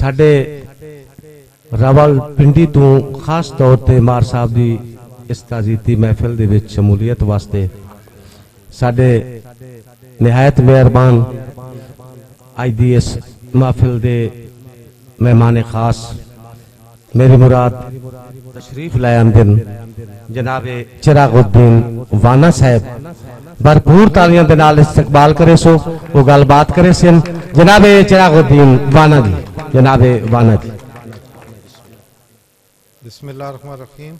साडे रावलपिंडी तो खास तौर पर मार साहब की इस ताजीती महफिल दे विच शमूलियत वास्ते साडे निहायत मेहरबान अज दी इस महफिल दे मेहमान खास मेरी मुराद तशरीफ लाए आमदिन जनाबे चिरागुद्दीन वाना साहब भरपूर तालियां दे नाल इस्तकबाल करे सो वो गलबात करे सन जनाबे चिरागुद्दीन वाना जी जनाबे वाना जी। बिस्मिल्लाहिर्रहमानिर्रहीम।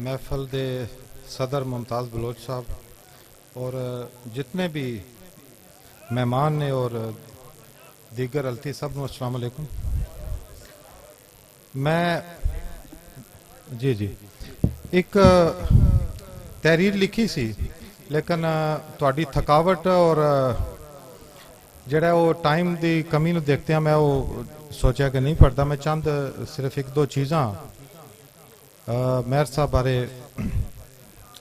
महफिल दे सदर मुमताज़ बलोच साहब और जितने भी मेहमान ने और दीगर अलती सब को अस्सलाम वालेकुम। मैं जी एक तहरीर लिखी सी लेकिन थोड़ी थकावट और जड़ा वो टाइम की कमी नूं देखते हैं मैं वो सोचा कि नहीं पढ़ता। मैं चंद सिर्फ एक दो चीज़ां मेहर साहब बारे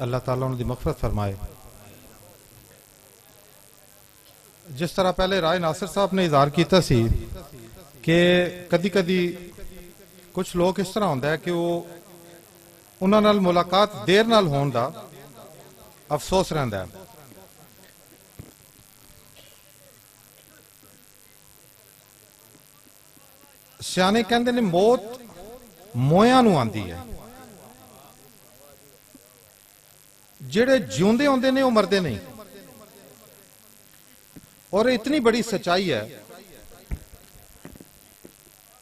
अल्लाह ताला उन्होंने मग़फ़िरत फरमाए। जिस तरह पहले राय नासिर साहब ने इज़हार किया सी कि कदी कदी कुछ लोग इस तरह होंदा है कि वो उन्हां नाल मुलाकात देर नाल होण दा अफसोस रहिंदा है। सियाने कहंदे ने मौत मोयां नूं आंदी है, जेड़े जिउंदे होंदे ने वो मरदे नहीं। और इतनी बड़ी सच्चाई है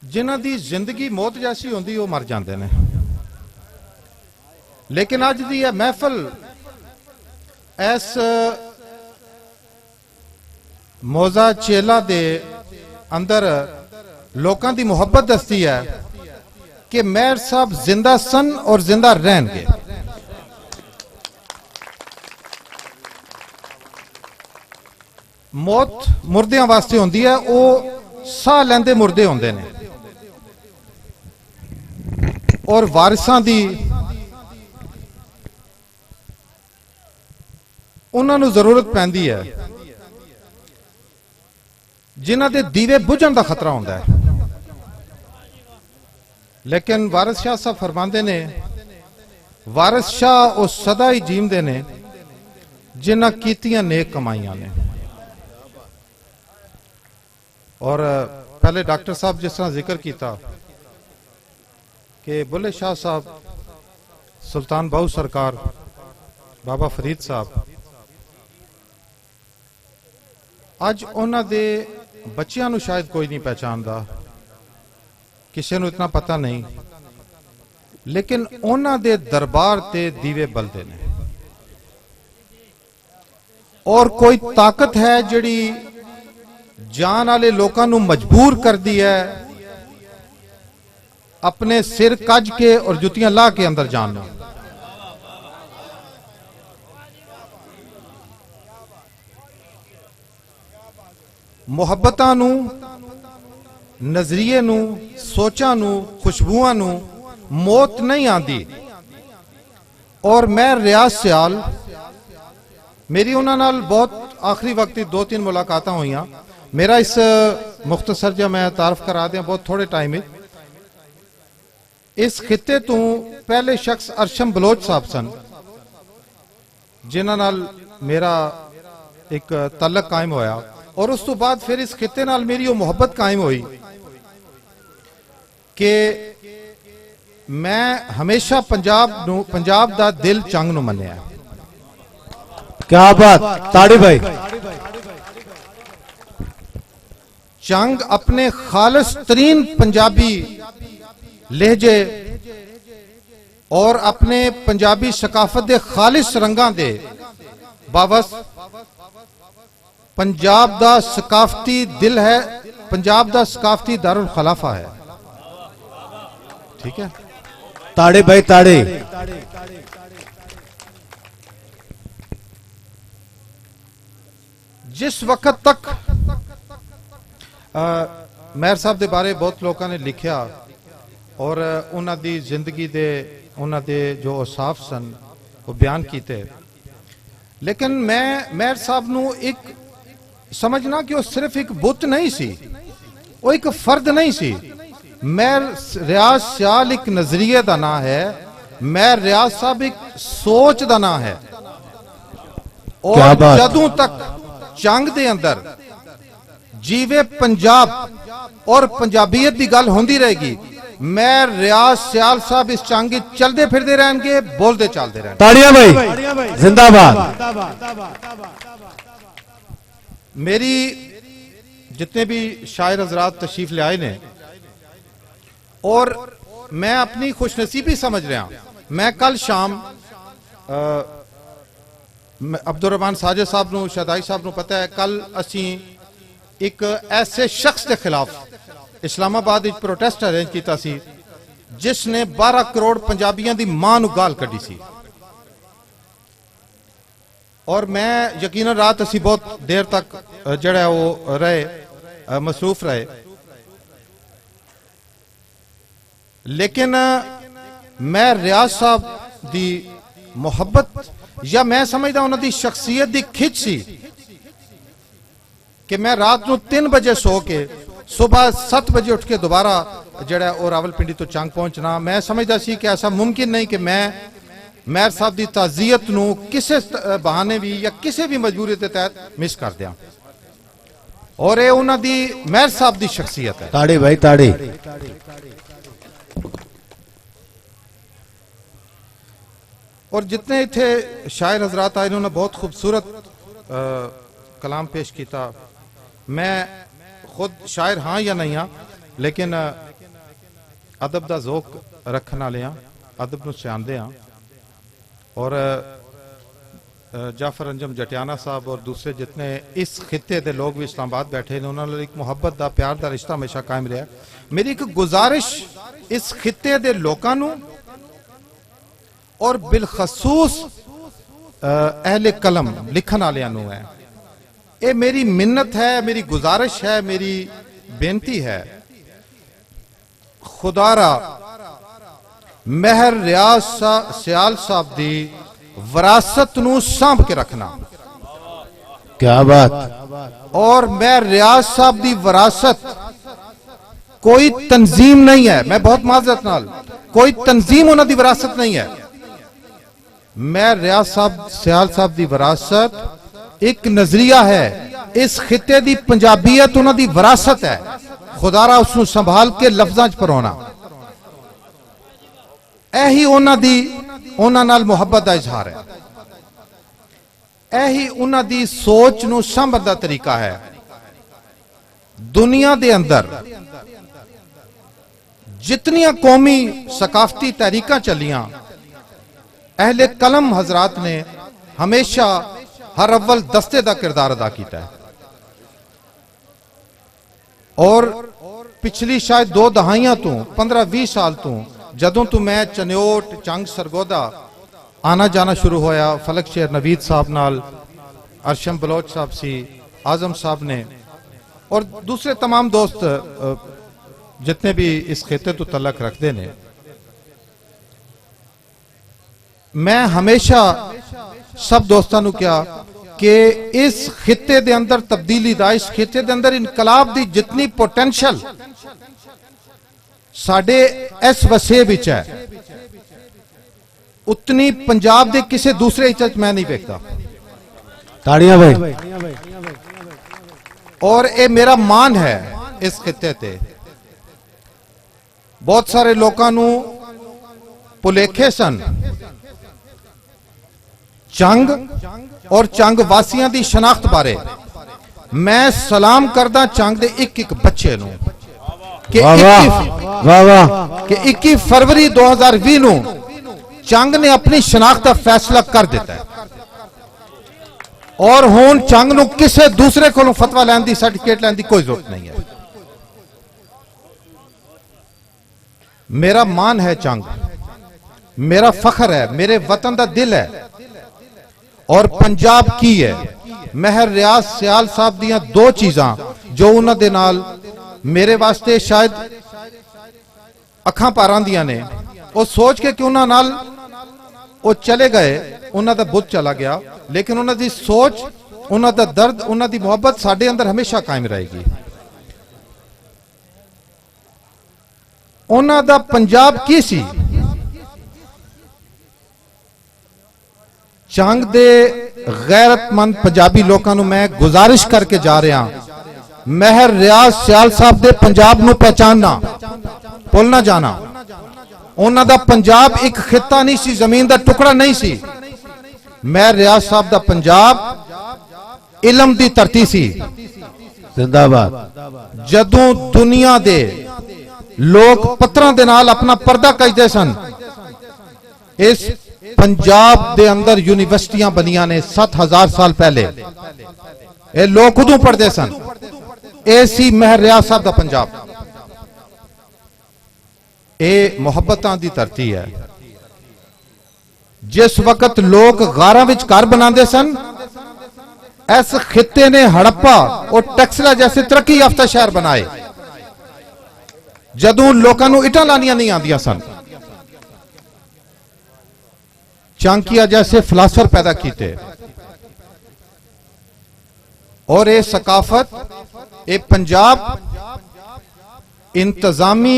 जिन्हां दी जिंदगी मौत जैसी होंदी वो मर जाते हैं। लेकिन अज दी यह महफिल इस मौजा चेला दे अंदर लोगों की मुहब्बत दसती है कि मेहर साहब जिंदा सन और जिंदा रहनगे। मौत मुर्दियां वास्ते होंदी है, वो साह लेंदे मुर्दे होंदे ने और वारिसां दी उन्होंने जरूरत पैंदी है जिन्हां दे दीवे बुझण दा खतरा होंदा है। लेकिन वारिस शाह साहब फरमांदे ने वारिस शाह वो सदा ही जींदे ने जिन्हां कीतियां नेक कमाइयां ने। और पहले डॉक्टर साहब जिस तरह जिक्र किया कि बुल्ले शाह साहब, सुल्तान बाहू सरकार, बाबा फरीद साहब, अज उन्हां दे बच्चियां नूं शायद कोई नहीं पहचानदा, किसी नूं इतना पता नहीं, लेकिन उन्हां दे दरबार ते दीवे बलदे ने। और कोई ताकत है जिहड़ी जान वाले लोगों नूं मजबूर कर दी है अपने सिर कज के और जुतियां ला के अंदर जाना। मुहब्बतां नूं, नजरिए नूं, सोचां नूं, खुशबुआं नूं मौत नहीं आती। और मैं रियाज सियाल, मेरी उन्हां नाल बहुत आखिरी वक्त 2-3 मुलाकातां हुई। मेरा इस मुख्तसर जो मैं तारफ करा दें बहुत थोड़े टाइम में, इस खिते तो पहले शख्स अरशम बलोच साहब सन जिन्हां नाल मेरा एक तलक कायम होया। और उस तो बाद फिर इस खिते नाल मेरी वो मुहब्बत कायम हुई कि मैं हमेशा पंजाब दा दिल चंग नूं मन्निया। क्या बात, ताड़ी भाई। चंग अपने खालिस तरीन पंजाबी लहजे और अपने पंजाबी सकाफत दे खालिस रंगां दे बावस पंजाब दा सकाफती दिल है, पंजाब दा सकाफती दारुल खलाफा है। ठीक है, ताड़े भाई ताड़े। जिस वक्त तक मेहर साहब के बारे बहुत लोगों ने लिखा और उन्हों की जिंदगी दे उन्हों दे जो औसाफ सन वो बयान किए, लेकिन मैं मेहर साहब नूं एक समझना कि वो सिर्फ एक बुत नहीं सी, ਉਹ ਇੱਕ ਫਰਦ ਨਹੀਂ ਸੀ। ਮੈਂ ਰਿਆਜ਼ ਸਿਆਲ ਇੱਕ ਨਜ਼ਰੀਏ ਦਾ ਨਾਂ ਹੈ, ਮੈਂ ਰਿਆਜ਼ ਸਾਹਿਬ ਇੱਕ ਸੋਚ ਦਾ ਨਾਂ ਹੈ। ਔਰ ਜਦੋਂ ਤੱਕ ਜੰਗ ਦੇ ਅੰਦਰ ਜੀਵੇ ਪੰਜਾਬ और पंजाबियत की गल होंदी रहेगी, मैं रियाज सियाल साहब इस जंग चलते फिरते रहेंगे, बोलते चलते रहेंगे। ताड़ियां भाई जिंदाबाद। मेरी जितने भी शायर हजरात तशरीफ ले आए ने, और मैं अपनी खुशनसीबी समझ रहा, मैं कल शाम अब्दुल रहमान साजिद साहब नूं, शहदाई साहब नूं पता है, कल असी एक ऐसे शख्स के खिलाफ इस्लामाबाद प्रोटेस्ट अरेंज किया सी जिसने 12 करोड़ पंजाबियों की मां नूं गाल कढ़ी सी। और मैं यकीनन रात असी बहुत देर तक जड़ा वो रहे, मसरूफ रहे, लेकिन मैं रियाज साहब की मुहब्बत या मैं समझदा उन्होंने शख्सियत की खिच सी कि मैं रात को 3 बजे सो के सुबह 7 बजे उठ के दोबारा जड़ा वो रावलपिंडी तो चंग पहुंचना, मैं समझदा सी कि ऐसा मुमकिन नहीं कि मैं मेयर साहब की ताज़ियत नूं किसी बहाने भी या किसी भी मजबूरी के तहत मिस कर दिया। और ये उन्हां दी मेयर साहब की शख्सियत है। ताड़ी भाई ताड़ी। और जितने इत्थे शायर हजरात आए उन्होंने बहुत खूबसूरत कलाम पेश किया। मैं खुद शायर हाँ या नहीं हाँ, लेकिन अदब का ज़ौक रखने वाले हाँ, अदब नूं सियाणदे हाँ। और जाफर अंजम जटियाना साहब और दूसरे जितने इस खिते के लोग भी इस्लामाबाद बैठे ने, उन्होंने एक मुहब्बत का प्यार का रिश्ता हमेशा कायम रहा। मेरी एक गुजारिश इस खिते के लोगों नूं और बिलखसूस अहले कलम लिखन वालियां नूं है, ये मेरी मिन्नत है, मेरी गुजारिश है, मेरी बेनती है, खुदारा मेहर रियाज सियाल साहब की विरासत नूं सांभ के रखना। क्या बात। और मैं रियाज साहब की विरासत कोई तंजीम नहीं है, मैं बहुत माजरत नाल, कोई तंजीम उन्हां दी विरासत नहीं है। मैं रियाज साहब सियाल साहब की विरासत एक नजरिया है, इस खिते की पंजाबियत उन्हां दी विरासत है, खुदारा उसनूं संभाल के लफ्जां च परोना, यही उन्हां दी उन्हां नाल मुहब्बत का इजहार है, यही उन्हां दी सोच नूं संभर दा तरीका है। दुनिया दे अंदर जितनियां कौमी सकाफती तहरीकां चलियां, अहले कलम हजरात ने हमेशा हर अव्वल दस्ते का किरदार अदा किया है। और पिछली शायद 2 दहाइयां तो 15-20 साल तो जदों तो मैं चन्योट चंग सरगोदा आना जाना शुरू होया, फलक शेर नवीद साहब नाल, अरशम बलोच साहब सी, आजम साहब ने और दूसरे तमाम दोस्त जितने भी इस खेते तो तलक रखते ने, मैं हमेशा सब दोस्तों को क्या कि इस खिते दे अंदर तब्दीली दा, इस खिते दे अंदर इनकलाब दी जितनी पोटेंशियल साडे इस वसे विच है, उतनी पंजाब दे किसी दूसरे हिस्से मैं नहीं देखता। ताड़ियां भाई। और ये मेरा मान है इस खिते ते। बहुत सारे लोगों नूं भुलेखे सन चंग और चंग वासियां दी शनाख्त बारे। मैं सलाम करदा चंग दे एक बच्चे नूं कि 21 फरवरी 2020 नूं चंग ने अपनी शनाख्त का फैसला कर दिता है और हुण चंग नूं किसी दूसरे कोलों फतवा लैण दी, सर्टिफिकेट लैण दी कोई जरूरत नहीं है। मेरा मान है चंग, मेरा फखर है, मेरे वतन का दिल है और पंजाब की है। मेहर रियाज सियाल साहब दियां 2 चीज़ां जो उन्हां दे नाल मेरे वास्ते शायद अखां पारां दियां ने, वो सोच के कि उन्हां नाल वो चले गए, उन्हां दा बुत चला गया, लेकिन उन्हां दी सोच, उन्हां दा दर्द, उन्हां दी मोहब्बत साडे अंदर हमेशा कायम रहेगी। ਉਹਨਾਂ ਦਾ ਪੰਜਾਬ ਕੀ ਸੀ? ਚੰਗ ਦੇ ਗੈਰਤਮੰਦ ਪੰਜਾਬੀ ਲੋਕਾਂ ਨੂੰ ਮੈਂ ਗੁਜ਼ਾਰਿਸ਼ ਕਰਕੇ ਜਾ ਰਿਹਾ, ਮਹਿਰ ਰਿਆਜ਼ ਸਿਆਲ ਸਾਹਿਬ ਦੇ ਪੰਜਾਬ ਨੂੰ ਪਹਿਚਾਨਣਾ, ਭੁੱਲ ਨਾ ਜਾਣਾ। ਉਹਨਾਂ ਦਾ ਪੰਜਾਬ ਇੱਕ ਖਿੱਤਾ ਨਹੀਂ ਸੀ, ਜ਼ਮੀਨ ਦਾ ਟੁਕੜਾ ਨਹੀਂ ਸੀ। ਮਹਿਰ ਰਿਆਜ਼ ਸਾਹਿਬ ਦਾ ਪੰਜਾਬ ਇਲਮ ਦੀ ਧਰਤੀ ਸੀ। जिंदाबाद। ਜਦੋਂ ਦੁਨੀਆ ਦੇ ਲੋਕ ਪੱਥਰਾਂ ਦੇ ਨਾਲ ਆਪਣਾ ਪਰਦਾ ਕੱਜਦੇ ਸਨ, ਇਸ ਪੰਜਾਬ ਦੇ ਅੰਦਰ ਯੂਨੀਵਰਸਿਟੀਆਂ ਬਣੀਆਂ ਨੇ 7000 ਸਾਲ ਪਹਿਲੇ। ਇਹ ਲੋਕ ਉਦੋਂ ਪੜ੍ਹਦੇ ਸਨ। ਇਹ ਸੀ ਮਹਿਰ ਰਿਆਜ਼ ਸਾਹਿਬ ਦਾ ਪੰਜਾਬ। ਇਹ ਮੁਹੱਬਤਾਂ ਦੀ ਧਰਤੀ ਹੈ। ਜਿਸ ਵਕਤ ਲੋਕ ਗਾਰਾਂ ਵਿੱਚ ਘਰ ਬਣਾਉਂਦੇ ਸਨ, इस खिते ने हड़प्पा और टैक्सला जैसे तरक्की याफ्ता शहर बनाए। जदों लोगों को इटां लानियां नहीं आंदियां सन, चांकिया जैसे फिलासफर पैदा किए और ये सकाफत, ये पंजाब इंतजामी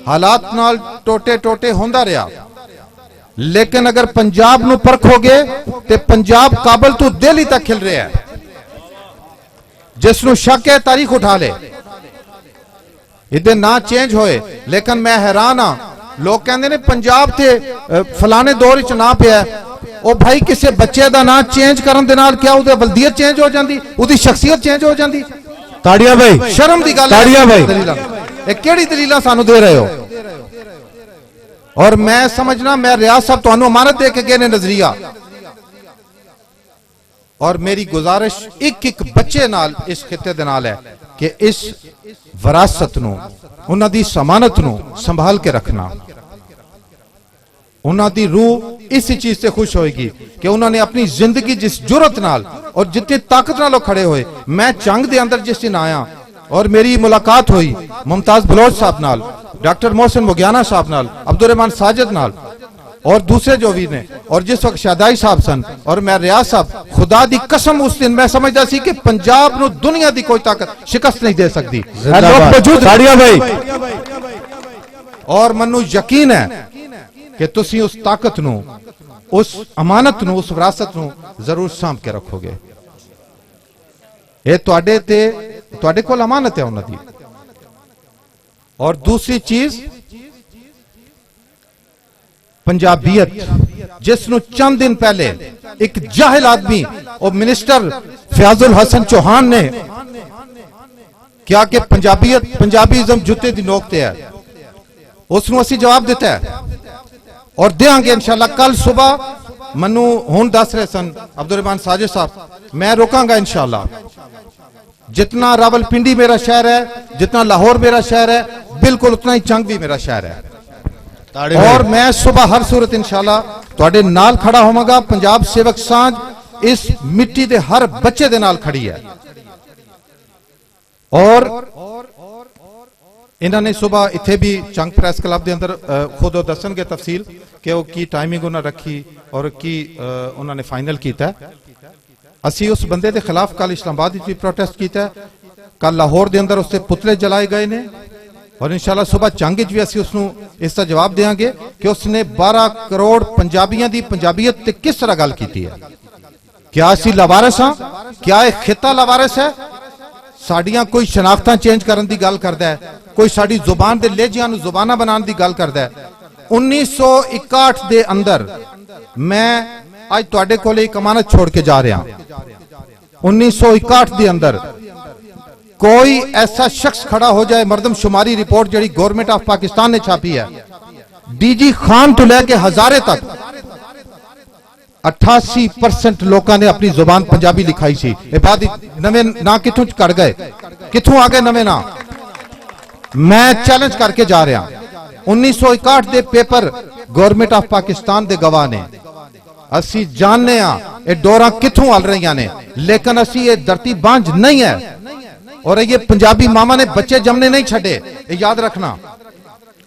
हालात नाल टोटे टोटे होंदा रहा। लेकिन अगर पंजाब नूं परखोगे तो पंजाब काबल तो दिल्ली तक खिल रहा है। जिसनों शक है तारीख उठा ले, इधर ना चेंज होए। लेकिन मैं हैरान हाँ, लोग कहते ने पंजाब थे फलाने दौर च ना पिया। ओ भाई किसी बच्चे का ना चेंज करन दे नाल क्या उहदी बल्दियत चेंज हो जाती, उहदी शख्सियत चेंज हो जाती? ताड़ियां भाई, शर्म की गल। ताड़ियां भाई, ये केड़ी दलीलां सानू दे रहे हो? और मैं समझना मैं रियाज साहब तुहानू अमानत दे के गए ने नजरिया। और मेरी गुजारिश एक एक बच्चे नाल इस खिते दे नाल है कि इस विरासत नू, उन्हां दी समानत नू संभाल के रखना। उन्हां दी रूह इस चीज से खुश होएगी कि उन्होंने अपनी जिंदगी जिस जुरत नाल और जितनी ताकत नाल खड़े होए। मैं चंग दे अंदर जिस दिन आया और मेरी मुलाकात हुई मुमताज बलोच साहब नाल, डॉक्टर मोहसिन मुगियाना साहब नाल, अब्दुल रहमान साजिद नाल और दूसरे जो भी ने, और जिस वक्त शादाई साहब सन और मैं रियाज साहब, खुदा दी कसम उस दिन मैं समझदा सी कि पंजाब नूं दुनिया दी कोई ताकत शिकस्त नहीं दे सकती। लोग मौजूद भाई। और मन्नू यकीन है कि तुसी उस ताकत नूं, उस अमानत नूं, उस विरासत नूं जरूर सांभ के रखोगे। ये तुहाडे कोल अमानत है उन्हां दी। और दूसरी चीज पंजाबियत, जिसनों चंद दिन पहले एक जाहिल आदमी और मिनिस्टर फयाजुल हसन चौहान ने क्या कि पंजाबियत, पंजाबीज़म जुत्ते दी नोक ते है, उसनों असी जवाब दिता है और देंगे इंशाल्लाह। कल सुबह मनु हुण दस रहे सन अब्दुल रहमान साजिद साहब, मैं रोकांगा इंशाल्लाह। जितना रावलपिंडी मेरा शहर है, जितना लाहौर मेरा शहर है, बिल्कुल उतना ही चंग भी मेरा शहर है। और मैं सुबह हर सूरत इंशाल्लाह तुहाडे नाल खड़ा होवांगा। पंजाब सेवक सांझ इस मिट्टी दे हर बच्चे दे नाल खड़ी है। और इन्होंने सुबह इत्थे भी चंग प्रेस क्लब के अंदर खुद दसणगे तफसील कि वो की टाइमिंग उन्होंने रखी और की उन्होंने फाइनल किया। असी उस बंदे के खिलाफ कल इस्लामाबाद भी प्रोटेस्ट किया, कल लाहौर के अंदर उसके पुतले जलाए गए ने और इंशाल्लाह सुबह चंग भी असी उसनू इसका जवाब देंगे कि उसने 12 करोड़ पंजाबियों की पंजाबियत ते किस तरह गल की है। क्या असी लवारिस हाँ? क्या एक खिता लवारिस है? साड़ियां कोई शनाख्तां चेंज करने की गल करता है, कोई साड़ी जुबान के लहजियां नू जुबाना बनाने की गल करता है। 1961 के अंदर मैं आज तुहाडे कोले एक अमानत छोड़ के जा रहा। 1961 के अंदर कोई ऐसा शख्स खड़ा हो जाए, मर्दमशुमारी रिपोर्ट जी गवर्नमेंट ऑफ पाकिस्तान ने छापी है, डीजी खान तो लेके हजारे तक 88% लोगों ने अपनी जुबान पंजाबी लिखाई सी। नवे ना किथों कट गए, किथों आ गए नवे ना? मैं चैलेंज करके जा रहा। 1961 के पेपर गवर्नमेंट ऑफ पाकिस्तान के गवाह ने। असी जानने ये डोरा किथों हल रही ने, लेकिन असी ये धरती बांझ नहीं है और ये पंजाबी मामा ने बच्चे जमने नहीं छड़े, ये याद रखना।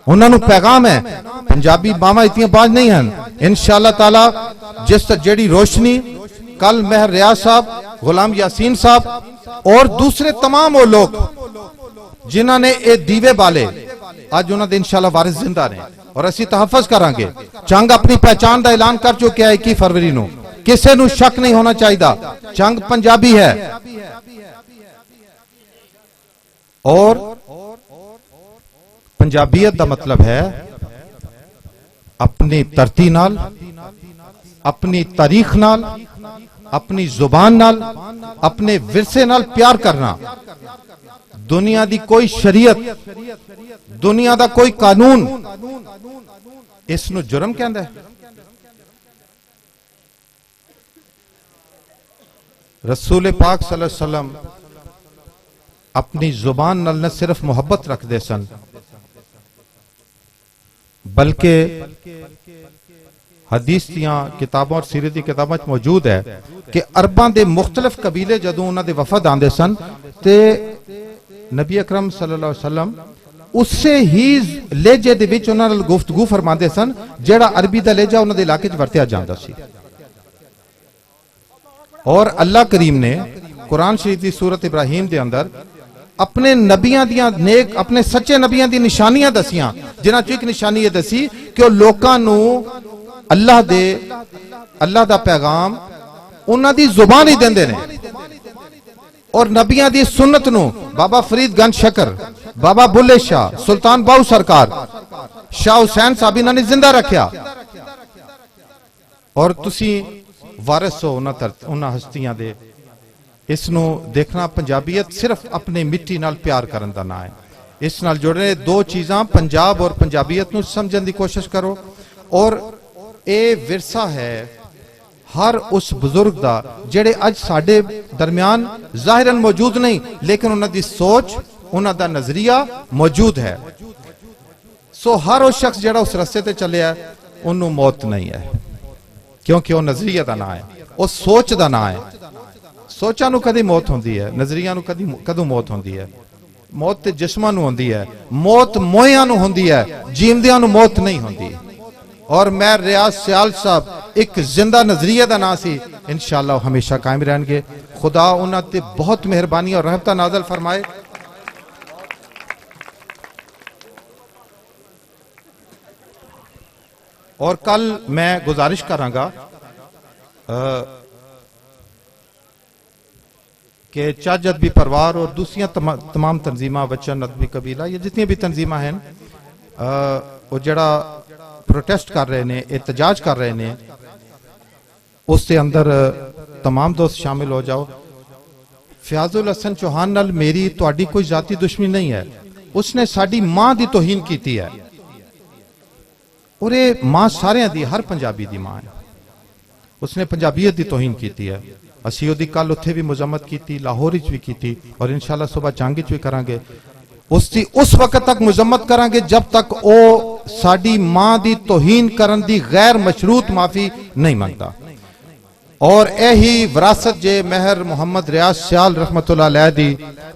उन्होंने पैगाम है, पंजाबी मामा इतनी बांझ नहीं है। इंशाअल्लाह ताला जिस जेड़ी रोशनी कल महर रियाज साहब, गुलाम यासीन साहब और दूसरे तमाम वो लोग जिन्होंने ये दीवे बाले, ਅੱਜ ਉਹਨਾਂ ਦੇ ਇਨਸ਼ਾਅੱਲਾ ਵਾਰਿਸ ਜ਼ਿੰਦਾ ਨੇ ਔਰ ਅਸੀਂ ਤਹਫਜ਼ ਕਰਾਂਗੇ। ਜੰਗ ਆਪਣੀ ਪਹਿਚਾਣ ਦਾ ਐਲਾਨ ਕਰ ਚੁੱਕਿਆ 21 ਫਰਵਰੀ ਨੂੰ, ਕਿਸੇ ਨੂੰ ਸ਼ੱਕ ਨਹੀਂ ਹੋਣਾ ਚਾਹੀਦਾ, ਜੰਗ ਪੰਜਾਬੀ ਹੈ। और पंजाबियत का मतलब है अपनी धरती नाल, अपनी तारीख नाल, अपनी जुबान नाल, अपने विरसे नाल प्यार करना। दुनिया दी कोई शरीयत, दुनिया दा कोई कानून इसनू जुर्म कहंदा है। रसूल पाक सल्लल्लाहु अलैहि वसल्लम अपनी जुबान नाल न सिर्फ मुहब्बत रखते सन, बल्कि हदीस दियां किताबां और सीरत दी किताबां च मौजूद है कि अरबां दे मुख्तलिफ कबीले जदों उन्हां दे वफद आंदे सन ते नबी अकरम सल्लल्लाहु अलैहि वसल्लम उसे ही लहजे दे विच उन्हां नाल गुफ्तगू फरमांदे सन जेड़ा अरबी दा लहजा उन्हां दे इलाके च वरतिया जांदा सी। और अल्लाह करीम ने कुरान शरीफ की सूरत इब्राहिम के अंदर अपने नबियां दियां नेक, अपने सच्चे नबियां दी निशानियां दसियां, जिन्हां चों एक निशानी ये दसी कि वो लोकां नूं अल्लाह दा पैगाम उन्हां दी जुबान ही देंदे ने। और नबियां दी सुन्नत नूं बाबा फरीद गंज शकर, बाबा बुल्ले शाह, सुल्तान बाहू सरकार, शाह हुसैन साहब इन्हां ने जिंदा रखिया। और तुसी वारिस हो उन्हां हस्तियां दे। इसनू देखना पंजाबीयत सिर्फ अपनी मिट्टी नाल प्यार करन दा नाम है। इस नाल जुड़े दो चीज़ां पंजाब और पंजाबीयत नू समझण दी कोशिश करो। और ये विरसा है हर उस बुजुर्ग दा जेड़े अज साडे दरम्यान जाहिरन मौजूद नहीं, लेकिन उन्हां दी सोच, उन्हां दा नजरिया मौजूद है। सो हर उस शख्स जेड़ा उस रस्ते ते चलिया उन्नू मौत नहीं है, क्योंकि वो नजरिया दा नाम है, वो सोच दा नाम है। सोचा नू कदी मौत होंदी है, नजरिया नू कदों मौत होंदी है। मौत ते जिस्मां नू होंदी है, मौत मोहियां नू होंदी है, जींदियां नू मौत नहीं होंदी। और मैं रियाज सियाल साहब एक जिंदा नजरिया दा नाम सी, इंशाअल्लाह हमेशा कायम रहेंगे। खुदा उन्हां ते बहुत मेहरबानी और रहमत नाज़िल फरमाए। और कल मैं गुजारिश करांगा कि चज अदबी परिवार और दूसरी तमाम तंजीमां, वचन अदबी कबीला, ये जितनी भी तंजीमां हैं वो जड़ा प्रोटेस्ट कर रहे हैं, एहतजाज कर रहे हैं, उसके अंदर तमाम दोस्त शामिल हो जाओ। फयाजुल हसन चौहान नाल मेरी तुहाडी कोई जाती दुश्मनी नहीं है। उसने साडी मां दी तौहीन की है और ये मां सारियां दी, हर पंजाबी दी मां है। उसने पंजाबीयत की तौहीन की है। असी ओदी कल उत्थे भी मुजम्मत की, लाहौर भी की और इंशाअल्लाह सुबह जंग भी करांगे। उसकी उस वक्त तक मुजम्मत करांगे जब तक वो साडी मां दी तौहीन करन दी गैर मशरूत माफी नहीं मांगता। और यही विरासत जे मेहर मोहम्मद रियाज सियाल रहमतुल्लाह अलैह दी।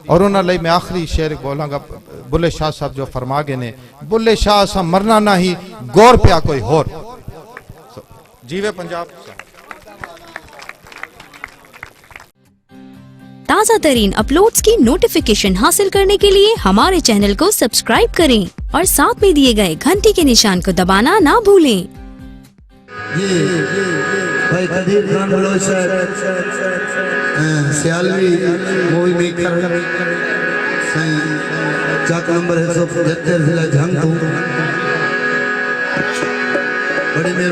और उन्हां लई मैं आखिरी शेर बोलांगा, बुल्ले शाह साहब जो फरमा गए ने, बुल्ले शाह सा मरना ना ही गौर पिया कोई होर। जीवे पंजाब। ताज़ा तरीन अपलोड्स की नोटिफिकेशन हासिल करने के लिए हमारे चैनल को सब्सक्राइब करें और साथ में दिए गए घंटी के निशान को दबाना ना भूलें। ये भाई कदीर खान बलोच सियालवी मूवी मेकर सही चाक नंबर 175 जिला जंग बड़ी मेहरबानी।